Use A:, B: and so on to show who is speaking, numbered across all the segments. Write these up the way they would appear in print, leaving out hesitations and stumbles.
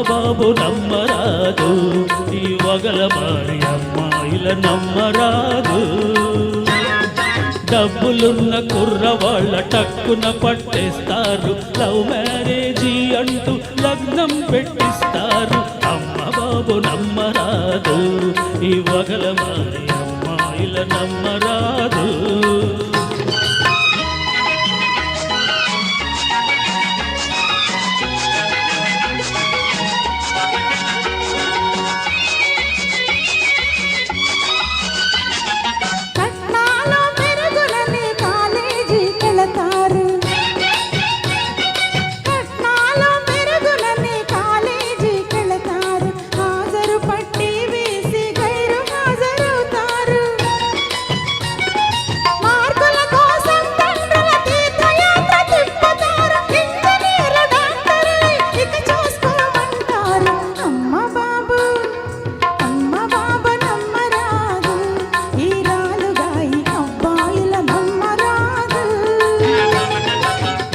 A: బాబు నమ్మరాదు, ఈ వగల మారి అమ్మాయిల నమ్మరాదు. డబ్బులున్న కుర్రవాళ్ళ టక్కున పట్టేస్తారు, లవ్ మ్యారేజీ అంటూ లగ్నం పెట్టిస్తారు. అమ్మ బాబు నమ్మరాదు, ఈ వగల మారి అమ్మాయిల నమ్మరాదు.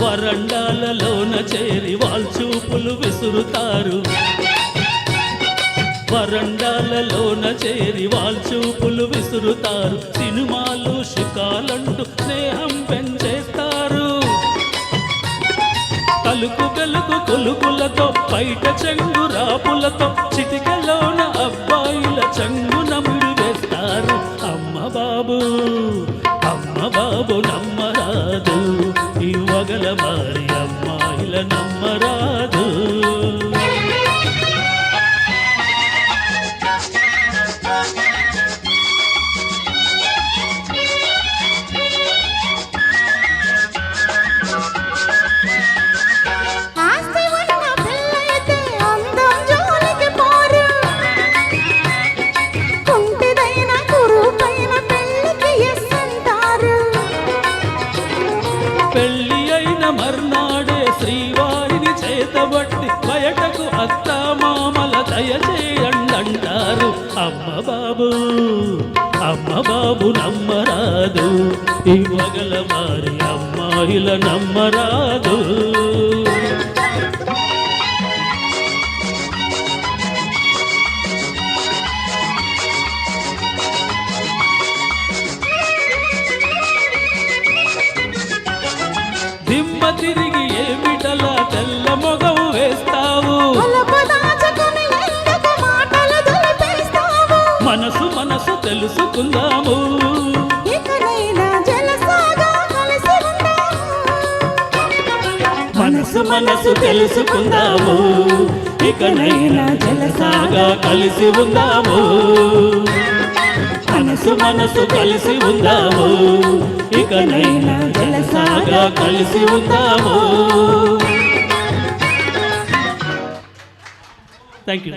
A: వరండాలలోన చేరి వాల్చూపులు విసురుతారు, వరండాలలోన చేరి వాల్చూపులు విసురుతారు. సినిమాలు శిఖాలంటూ స్నేహం పెంచేస్తారు. తలుకు వెలుగు కొలుకులతో బయట చెంగు రాపులతో చిటికలోన అబ్బాయిల చెంగు నమ్ముడు వేస్తారు. అమ్మ బాబు నమ్మరాదు, ఈ వగల మారి అమ్మాయిల నమ్మరాదు. పెళ్ళి అయిన మర్నాడే శ్రీవారిని చేతబట్టి బయటకు అత్తామామల దయచేయండంటారు. అమ్మ బాబు నమ్మరాదు, ఈ వగల మారి అమ్మాయిల నమ్మరాదు. దిమ్మ తిరిగి ఏమిటలా తెల్ల మొగం వేస్తావు, మనసు తెలుసుకుందాము. మనసు తెలుసుకుందాము, ఇకనైనా జలసాగా కలిసి ఉందాము. మనసు కలిసి ఉందాము, ఇకనైనా జలసాగా కలిసి ఉందాము. Thank you.